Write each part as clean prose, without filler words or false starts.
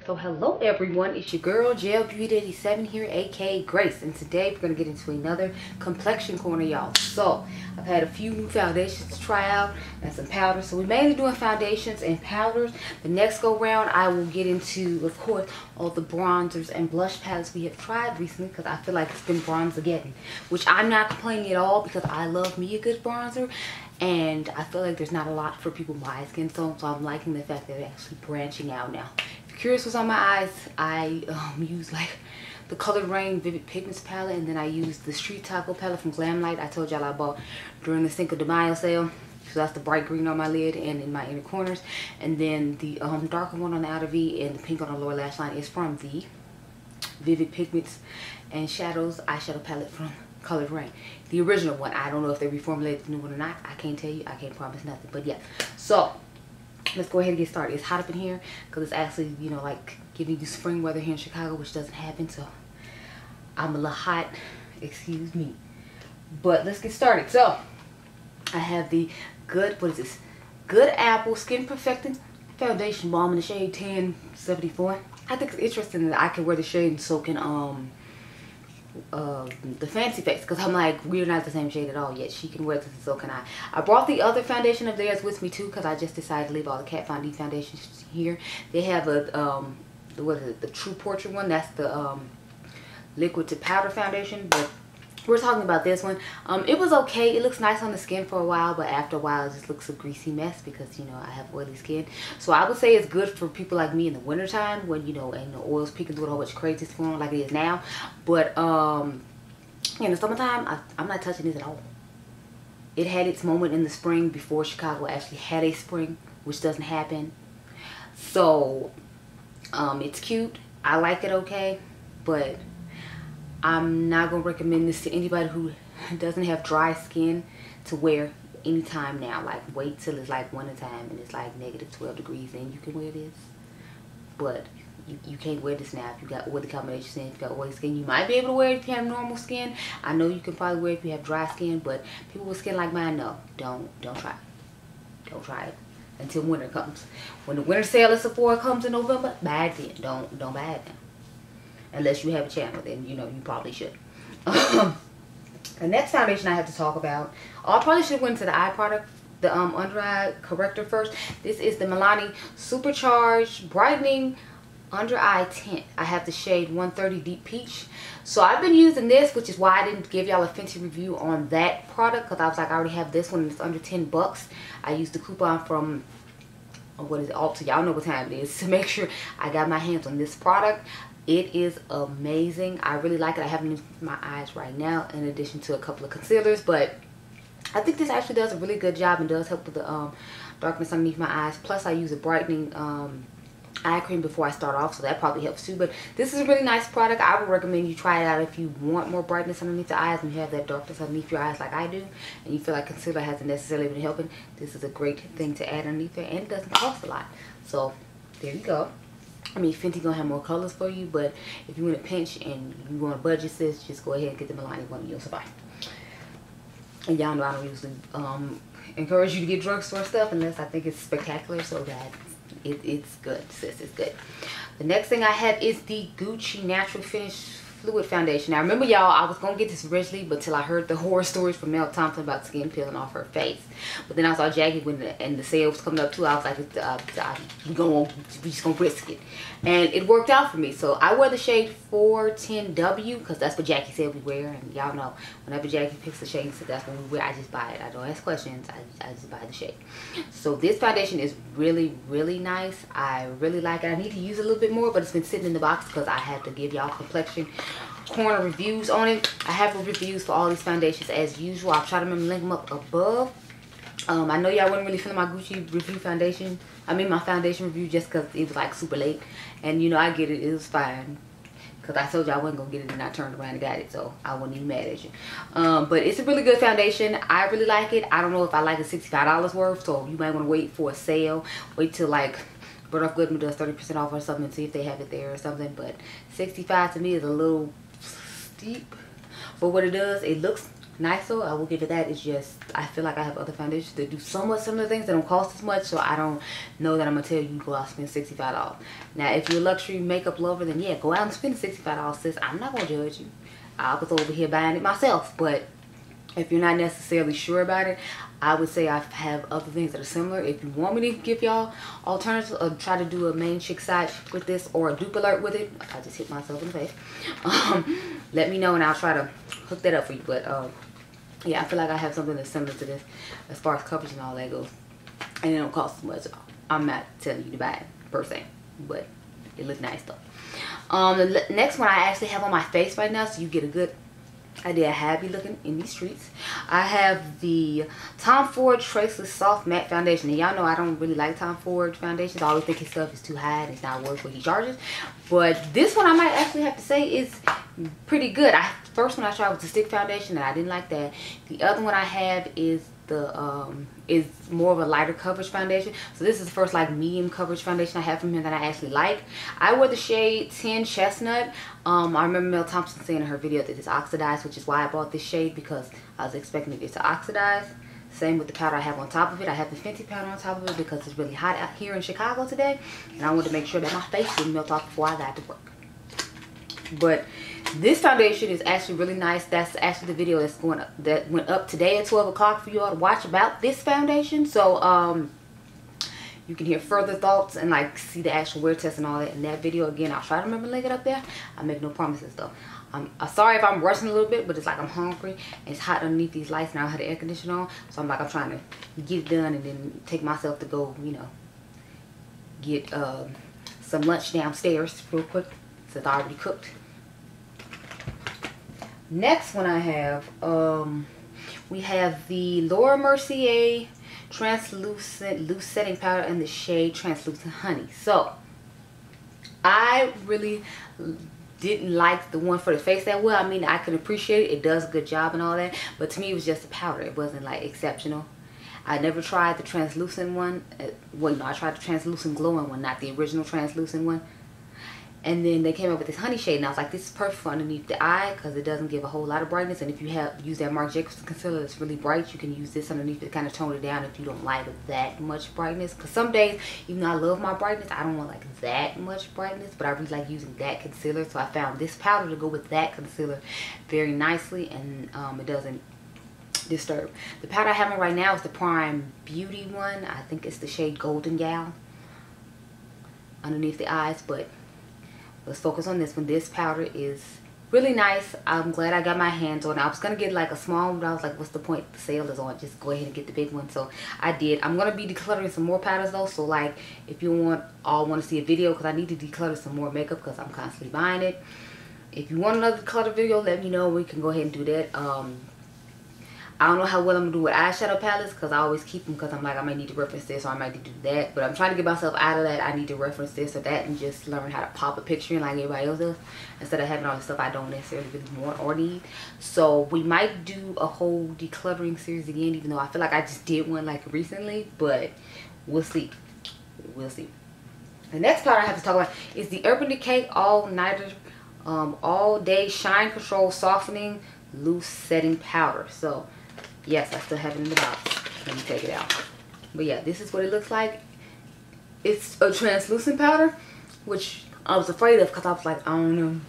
So hello everyone, it's your girl Gel Beauty 87 here, aka Grace, and today we're gonna get into another complexion corner, y'all. So I've had a few new foundations to try out and some powders. So we're mainly doing foundations and powders. The next go round I will get into, of course, all the bronzers and blush palettes we have tried recently, because I feel like it's been bronze-again, which I'm not complaining at all because I love me a good bronzer. And I feel like there's not a lot for people my skin tone, so I'm liking the fact that they're actually branching out now. If you're curious what's on my eyes, I use like the Colored Rain Vivid Pigments palette, and then I use the Street Taco palette from Glamlight. I told y'all I bought during the Cinco de Mayo sale. So that's the bright green on my lid and in my inner corners. And then the darker one on the outer V and the pink on the lower lash line is from the Vivid Pigments and Shadows eyeshadow palette from Colored Rain. The original one. I don't know if they reformulated the new one or not. I can't tell you. I can't promise nothing. But yeah. So let's go ahead and get started. It's hot up in here because it's actually, you know, like giving you spring weather here in Chicago, which doesn't happen. So I'm a little hot. Excuse me. But let's get started. So I have the Good Apple Skin Perfecting Foundation Balm in the shade 1074. I think it's interesting that I can wear the shade and so can the Fancy Face, because I'm like, we're not the same shade at all, yet she can wear this and so can I. I brought the other foundation of theirs with me too, because I just decided to leave all the Kat Von D foundations here. They have a what is it, the True Portrait one. That's the liquid to powder foundation, but we're talking about this one. It was okay. It looks nice on the skin for a while, but after a while it just looks a greasy mess because, you know, I have oily skin. So I would say it's good for people like me in the wintertime when, you know, and the oil's peeking through a whole bunch of crazy going on like it is now. But in the summertime, I'm not touching this at all. It had its moment in the spring before Chicago actually had a spring, which doesn't happen. So it's cute. I like it okay, but I'm not going to recommend this to anybody who doesn't have dry skin to wear anytime now. Like, wait till it's like wintertime and it's like -12 degrees and you can wear this. But you can't wear this now if you got oily combination skin. If you got oily skin, you might be able to wear it if you have normal skin. I know you can probably wear it if you have dry skin, but people with skin like mine, no. Don't try it. Don't try it until winter comes. When the winter sale at Sephora comes in November, buy it then. Don't buy it now. Unless you have a channel, then, you know, you probably should. The next foundation I have to talk about, I probably should have went to the eye product, the under eye corrector first. This is the Milani Supercharged Brightening Under Eye Tint. I have the shade 130 Deep Peach. So I've been using this, which is why I didn't give y'all a Fenty review on that product, because I was like, I already have this one and it's under 10 bucks. I used the coupon from, what is it, Ulta, y'all know what time it is, to make sure I got my hands on this product. It is amazing. I really like it. I have it in my eyes right now in addition to a couple of concealers, but I think this actually does a really good job and does help with the darkness underneath my eyes. Plus I use a brightening eye cream before I start off, so that probably helps too. But this is a really nice product. I would recommend you try it out if you want more brightness underneath the eyes and you have that darkness underneath your eyes like I do, and you feel like concealer hasn't necessarily been helping. This is a great thing to add underneath there, and it doesn't cost a lot. So there you go. I mean, Fenty gonna have more colors for you, but if you want a pinch and you want a budget, sis, just go ahead and get the Milani one. You'll survive. And y'all know I don't usually encourage you to get drugstore stuff unless I think it's spectacular, so that it's good, sis. It's good. The next thing I have is the Gucci Natural Finish Fluid Foundation. Now, remember, y'all, I was gonna get this originally, but till I heard the horror stories from Mel Thompson about skin peeling off her face. But then I saw Jackie and the sale was coming up too. I was like, we just gonna risk it, and it worked out for me. So I wear the shade 410W because that's what Jackie said we wear, and y'all know whenever Jackie picks a shade, so that's what we wear. I just buy it. I don't ask questions. I just buy the shade. So this foundation is really, really nice. I really like it. I need to use it a little bit more, but it's been sitting in the box because I had to give y'all Complexion Corner reviews on it. I have reviews for all these foundations as usual. I'll try to remember to link them up above. I know y'all wasn't really feeling my Gucci review foundation. I mean my foundation review just because it was like super late. And you know, I get it. It was fine. Because I told you I wasn't going to get it and I turned around and got it. So I wasn't even mad at you. But it's a really good foundation. I really like it. I don't know if I like it $65 worth. So you might want to wait for a sale. Wait till like Bernard Goodman does 30% off or something. See if they have it there or something. But $65 to me is a little steep. But what it does, it looks nice though. I will give it that. It's just I feel like I have other foundations that do somewhat similar things that don't cost as much, so I don't know that I'm gonna tell you go out and spend $65. Now if you're a luxury makeup lover, then yeah, go out and spend $65, sis. I'm not gonna judge you. I was over here buying it myself, but if you're not necessarily sure about it, I would say I have other things that are similar. If you want me to give y'all alternatives or try to do a main chick side with this or a dupe alert with it, I just hit myself in the face. Let me know and I'll try to hook that up for you. But yeah, I feel like I have something that's similar to this as far as coverage and all that goes. And it don't cost as much. I'm not telling you to buy it per se, but it looks nice though. The next one I actually have on my face right now, so you get a good idea how I be looking in these streets. I have the Tom Ford Traceless Soft Matte Foundation. And y'all know I don't really like Tom Ford foundations. I always think his stuff is too high and it's not worth what he charges. But this one I might actually have to say is pretty good. First one I tried was the stick foundation and I didn't like that. The other one I have is the is more of a lighter coverage foundation. So this is the first like medium coverage foundation I have from him that I actually like. I wear the shade 10 Chestnut. I remember Mel Thompson saying in her video that it's oxidized, which is why I bought this shade, because I was expecting it to oxidize. Same with the powder I have on top of it. I have the Fenty powder on top of it because it's really hot out here in Chicago today, and I wanted to make sure that my face didn't melt off before I got to work. But this foundation is actually really nice. That's actually the video that went up today at 12 o'clock for you all to watch about this foundation. So you can hear further thoughts and like see the actual wear test and all that in that video. Again, I'll try to remember to link it up there. I make no promises though. I'm sorry if I'm rushing a little bit, but it's like I'm hungry and it's hot underneath these lights and I don't have the air conditioner on. So I'm trying to get it done and then take myself to go, you know, get some lunch downstairs real quick since I already cooked. Next one I have, we have the Laura Mercier Translucent Loose Setting Powder in the shade Translucent Honey. So I really didn't like the one for the face that well. I mean, I can appreciate it. It does a good job and all that. But to me, it was just a powder. It wasn't like exceptional. I never tried the translucent one. Well, no, I tried the translucent glowing one, not the original translucent one. And then they came up with this honey shade, and I was like, this is perfect for underneath the eye because it doesn't give a whole lot of brightness. And if you use that Marc Jacobs concealer that's really bright, you can use this underneath to kind of tone it down if you don't like that much brightness. Because some days, even though I love my brightness, I don't want like that much brightness, but I really like using that concealer. So I found this powder to go with that concealer very nicely, and it doesn't disturb. The powder I have on right now is the Prime Beauty one. I think it's the shade Golden Gal underneath the eyes, but let's focus on this one. This powder is really nice. I'm glad I got my hands on it. I was going to get like a small one, but I was like, what's the point? The sale is on. Just go ahead and get the big one. So I did. I'm going to be decluttering some more powders though. So like if you want to see a video, because I need to declutter some more makeup because I'm constantly buying it. If you want another declutter video, let me know. We can go ahead and do that. I don't know how well I'm going to do with eyeshadow palettes because I always keep them because I'm like, I might need to reference this or I might need to do that. But I'm trying to get myself out of that. I need to reference this or that and just learn how to pop a picture in like everybody else does instead of having all the stuff I don't necessarily really want or need. So we might do a whole decluttering series again, even though I feel like I just did one like recently. But we'll see. We'll see. The next powder I have to talk about is the Urban Decay All-Nighter All Day Shine Control Softening Loose Setting Powder. So yes, I still have it in the box. Let me take it out. But yeah, this is what it looks like. It's a translucent powder, which I was afraid of because I was like, I don't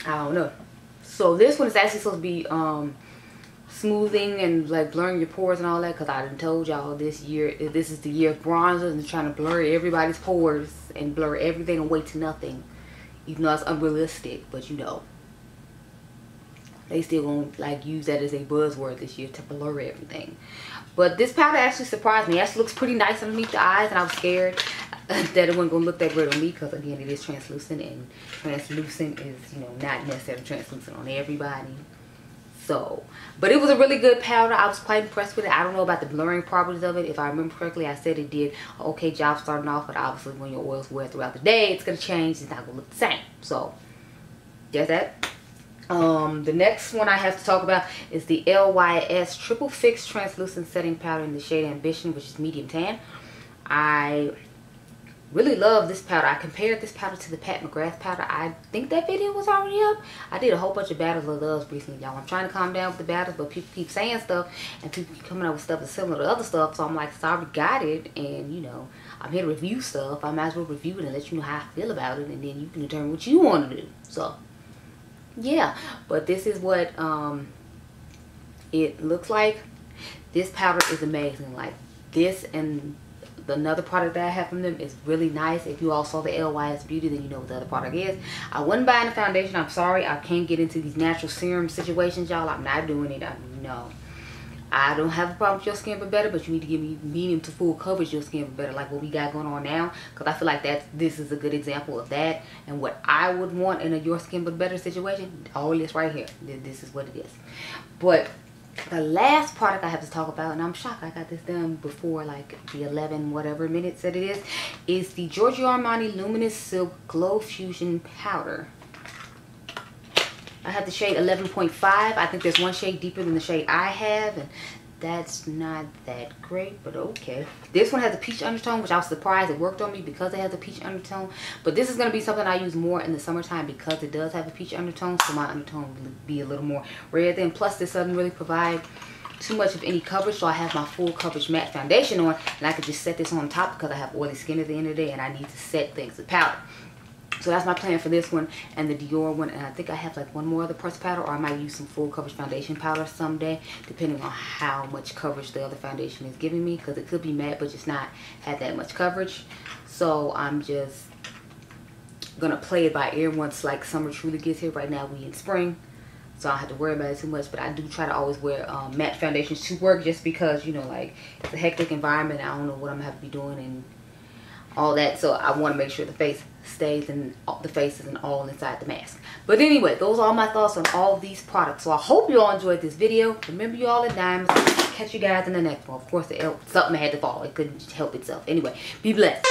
know. So this one is actually supposed to be smoothing and like blurring your pores and all that, because I done told y'all this is the year of bronzers and trying to blur everybody's pores and blur everything away to nothing. Even though it's unrealistic, but you know, they still gonna like use that as a buzzword this year to blur everything. But this powder actually surprised me. It actually looks pretty nice underneath the eyes, and I was scared that it wasn't gonna look that great on me because again, it is translucent, and translucent is, you know, not necessarily translucent on everybody. So, but it was a really good powder. I was quite impressed with it. I don't know about the blurring properties of it. If I remember correctly, I said it did an okay job starting off, but obviously when your oils wear throughout the day, it's gonna change. It's not gonna look the same. So there's that. The next one I have to talk about is the LYS Triple Fix Translucent Setting Powder in the shade Ambition, which is medium tan. I really love this powder. I compared this powder to the Pat McGrath powder. I think that video was already up. I did a whole bunch of battles of loves recently, y'all. I'm trying to calm down with the battles, but people keep saying stuff and people keep coming up with stuff that's similar to other stuff. So I'm like, so I already got it, and you know, I'm here to review stuff. I might as well review it and let you know how I feel about it, and then you can determine what you want to do. So yeah, but this is what it looks like. This powder is amazing. Like this and another product that I have from them is really nice. If you all saw the LYS Beauty, then you know what the other product is. I wasn't buying the foundation. I'm sorry. I can't get into these natural serum situations, y'all. I'm not doing it. No. I don't have a problem with your skin but better, but you need to give me medium to full coverage your skin but better, like what we got going on now. Because I feel like this is a good example of that. And what I would want in a your skin but better situation, all this right here. This is what it is. But the last product I have to talk about, and I'm shocked I got this done before like the 11 whatever minutes that it is the Giorgio Armani Luminous Silk Glow Fusion Powder. I have the shade 11.5. I think there's one shade deeper than the shade I have, and that's not that great, but okay. This one has a peach undertone, which I was surprised it worked on me because it has a peach undertone. But this is going to be something I use more in the summertime because it does have a peach undertone, so my undertone will be a little more red. And plus, this doesn't really provide too much of any coverage, so I have my full coverage matte foundation on, and I could just set this on top because I have oily skin at the end of the day and I need to set things with powder. So that's my plan for this one and the Dior one. And I think I have like one more other pressed powder, or I might use some full coverage foundation powder someday, depending on how much coverage the other foundation is giving me, because it could be matte but just not have that much coverage. So I'm just gonna play it by ear once like summer truly gets here. Right now we in spring, so I don't have to worry about it too much. But I do try to always wear matte foundations to work, just because, you know, like it's a hectic environment. I don't know what I'm gonna have to be doing and all that, so I want to make sure the face stays and the face isn't all inside the mask. But anyway, those are all my thoughts on all of these products. So I hope you all enjoyed this video. Remember, you all are diamonds. Catch you guys in the next one. Of course, something had to fall. It couldn't help itself. Anyway, be blessed.